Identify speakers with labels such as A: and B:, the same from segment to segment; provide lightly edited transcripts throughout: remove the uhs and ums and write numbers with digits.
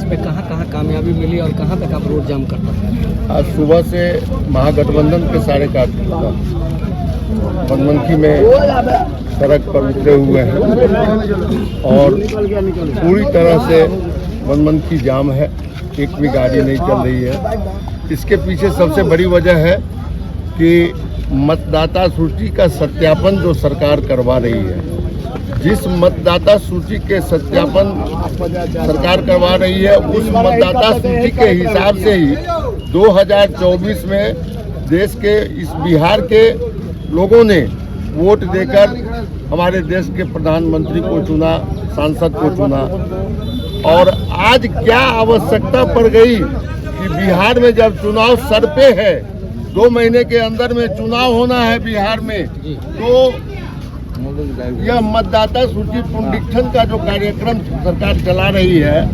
A: पे कहाँ कामयाबी मिली और कहाँ तक आप रोड जाम करते हैं?
B: आज सुबह से महागठबंधन के सारे कार्यकर्ता बनमनखी में सड़क पर उतरे हुए हैं और पूरी तरह से बनमनखी जाम है, एक भी गाड़ी नहीं चल रही है। इसके पीछे सबसे बड़ी वजह है कि मतदाता सूची का सत्यापन जो सरकार करवा रही है। जिस मतदाता सूची के सत्यापन सरकार करवा रही है उस मतदाता सूची के हिसाब से ही 2024 में देश के इस बिहार के लोगों ने वोट देकर हमारे देश के प्रधानमंत्री को चुना, सांसद को चुना। और आज क्या आवश्यकता पड़ गई कि बिहार में जब चुनाव सर पे है, 2 महीने के अंदर में चुनाव होना है बिहार में, तो यह मतदाता सूची पुनरीक्षण का जो कार्यक्रम सरकार चला रही है,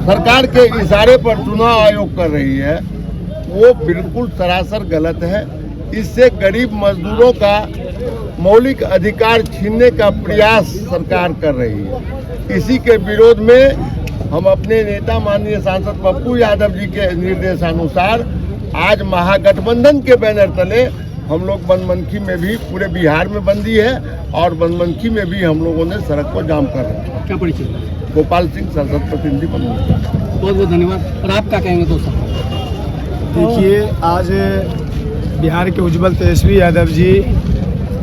B: सरकार के इशारे पर चुनाव आयोग कर रही है, वो बिल्कुल सरासर गलत है। इससे गरीब मजदूरों का मौलिक अधिकार छीनने का प्रयास सरकार कर रही है। इसी के विरोध में हम अपने नेता माननीय सांसद पप्पू यादव जी के निर्देशानुसार आज महागठबंधन के बैनर तले हम लोग बनमनखी में भी, पूरे बिहार में बंदी है और बनमनखी में भी हम लोगों ने सड़क को जाम कर रखा है।
A: क्या परिचय?
B: गोपाल सिंह, संसद प्रतिनिधि बनमनखी।
A: बहुत बहुत धन्यवाद। और आप क्या कहेंगे दोस्तों?
C: देखिए, आज बिहार के उज्जवल तेजस्वी यादव जी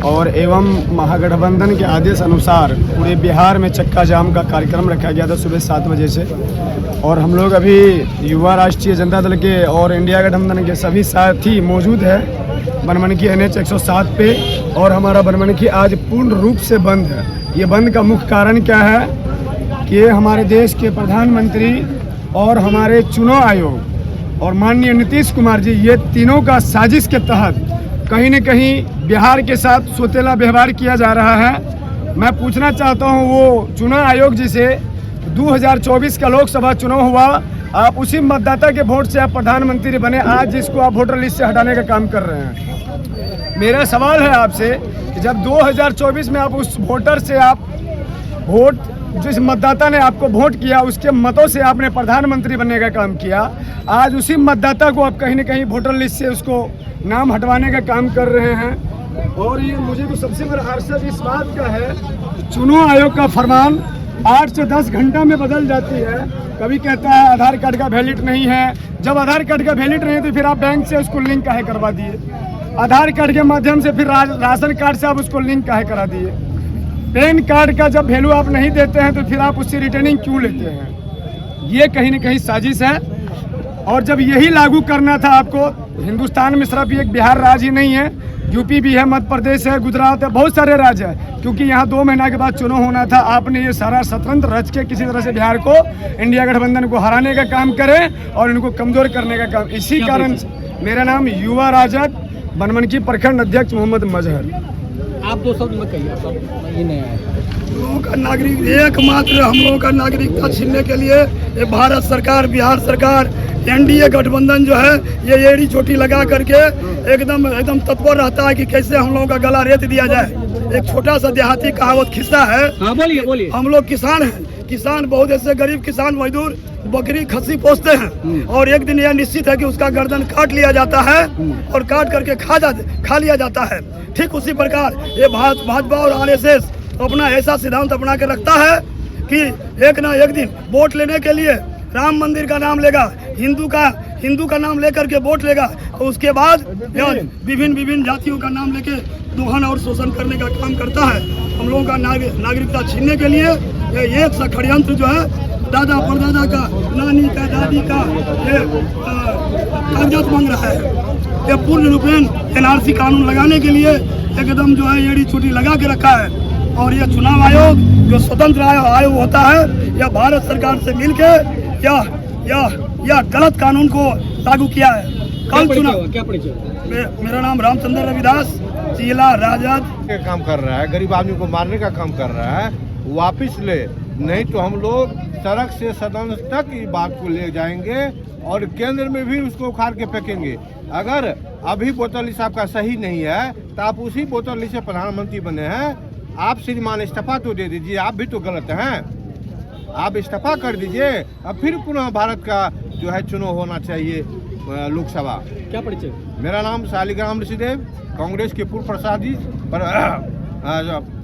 C: और एवं महागठबंधन के आदेश अनुसार पूरे बिहार में चक्का जाम का कार्यक्रम रखा गया था सुबह 7 बजे से। और हम लोग अभी युवा राष्ट्रीय जनता दल के और इंडिया गठबंधन के सभी साथी मौजूद है बनमनखी NH 107 पे। और हमारा बनमनखी आज पूर्ण रूप से बंद है। ये बंद का मुख्य कारण क्या है कि हमारे देश के प्रधानमंत्री और हमारे चुनाव आयोग और माननीय नीतीश कुमार जी, ये तीनों का साजिश के तहत कहीं न कहीं बिहार के साथ सौतेला व्यवहार किया जा रहा है। मैं पूछना चाहता हूं, वो चुनाव आयोग जी से 2024 का लोकसभा चुनाव हुआ, आप उसी मतदाता के वोट से आप प्रधानमंत्री बने, आज जिसको आप वोटर लिस्ट से हटाने का काम कर रहे हैं। मेरा सवाल है आपसे कि जब 2024 में आप उस वोटर से आप वोट, जिस मतदाता ने आपको वोट किया उसके मतों से आपने प्रधानमंत्री बनने का काम किया, आज उसी मतदाता को आप कहीं न कहीं वोटर लिस्ट से उसको नाम हटवाने का काम कर रहे हैं। और ये मुझे तो सबसे बड़ा हर्षद इस बात का है, चुनाव आयोग का फरमान 8 से 10 घंटा में बदल जाती है। कभी कहता है आधार कार्ड का वैलिड नहीं है। जब आधार कार्ड का वैलिड नहीं है तो फिर आप बैंक से उसको लिंक काहे करवा दिए? आधार कार्ड के माध्यम से फिर राशन कार्ड से आप उसको लिंक काहे करा दिए? पैन कार्ड का जब वैल्यू आप नहीं देते हैं तो फिर आप उससे रिटर्निंग क्यों लेते हैं? ये कहीं न कहीं साजिश है। और जब यही लागू करना था आपको, हिंदुस्तान में सिर्फ एक बिहार राज्य ही नहीं है, यूपी भी है, मध्य प्रदेश है, गुजरात है, बहुत सारे राज्य हैं, क्योंकि यहाँ 2 महीना के बाद चुनाव होना था। आपने ये सारा षड्यंत्र रच के किसी तरह से बिहार को, इंडिया गठबंधन को हराने का काम करें और इनको कमजोर करने का काम। इसी कारण मेरा नाम युवा राजद बनमनखी प्रखंड अध्यक्ष मोहम्मद मजहर।
A: आप 2 शब्द में कहिए। ये नहीं आया
C: लोगों का नागरिक, एकमात्र हम लोगों का नागरिकता छीनने के लिए ये भारत सरकार, बिहार सरकार, NDA गठबंधन जो है, ये एड़ी चोटी लगा करके एकदम तत्पर रहता है कि कैसे हम लोगों का गला रेत दिया जाए। एक छोटा सा देहाती कहावत खिस्सा है।
A: हाँ, बोलिए।
C: हम लोग किसान हैं, किसान बहुत ऐसे गरीब किसान मजदूर बकरी खस्सी पोसते हैं और एक दिन यह निश्चित है कि उसका गर्दन काट लिया जाता है और काट करके खा लिया जाता है। ठीक उसी प्रकार ये भाजपा और RSS अपना ऐसा सिद्धांत अपना के रखता है कि एक ना एक दिन वोट लेने के लिए राम मंदिर का नाम लेगा, हिंदू का नाम लेकर के वोट लेगा और उसके बाद विभिन्न जातियों का नाम लेके दोहन और शोषण करने का काम करता है। हम लोगों का नागरिकता छीनने के लिए ये एक सा षड्यंत्र जो है, दादा परदादा का, नानी का, दादी का ये कागजात मांग रहा है। ये पूर्ण रूपेण NRC कानून लगाने के लिए एकदम जो है एड़ी चोटी लगा के रखा है। और ये चुनाव आयोग जो स्वतंत्र आयोग होता है, यह भारत सरकार से मिलके यह गलत कानून को लागू किया है। कल चुनाव,
A: क्या परिचय?
C: मेरा नाम रामचंद्र रविदास, जिला राजद
B: काम कर रहा है, गरीब आदमी को मारने का काम कर रहा है। वापिस ले, नहीं तो हम लोग सड़क से सदन तक इस बात को ले जाएंगे और केंद्र में भी उसको उखाड़ के फेंकेंगे। अगर अभी बोतल साहब का सही नहीं है तो आप उसी बोतल से प्रधानमंत्री बने हैं। आप श्रीमान इस्तीफा तो दे दीजिए, आप भी तो गलत हैं। आप इस्तीफा कर दीजिए, अब फिर पुनः भारत का जो है चुनाव होना चाहिए लोकसभा।
A: क्या परिचय?
B: मेरा नाम शालिग्राम ऋषिदेव, कांग्रेस के पूर्व प्रसादी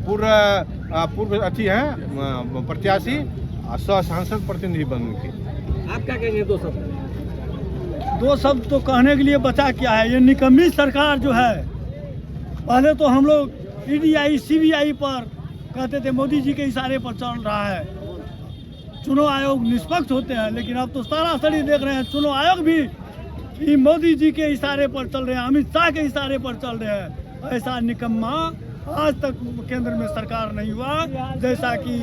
B: पूर्व अथी हैं प्रत्याशी, सह सांसद प्रतिनिधि बन के।
A: आप क्या कहेंगे दो शब्द?
D: दो शब्द तो कहने के लिए बचा क्या है, ये निकम्मी सरकार जो है। पहले तो हम लोग EDI CBI पर कहते थे मोदी जी के इशारे पर चल रहा है, चुनाव आयोग निष्पक्ष होते हैं, लेकिन अब तो सरासरी देख रहे हैं चुनाव आयोग भी ये मोदी जी के इशारे पर चल रहे हैं, अमित शाह के इशारे पर चल रहे हैं। ऐसा निकम्मा आज तक केंद्र में सरकार नहीं हुआ जैसा कि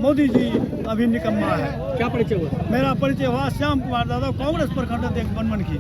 D: मोदी जी अभी निकम्मा है।
A: क्या परिचय हुआ?
D: मेरा परिचय हुआ श्याम कुमार यादव, कांग्रेस प्रखंड अध्यक्ष बनमनखी।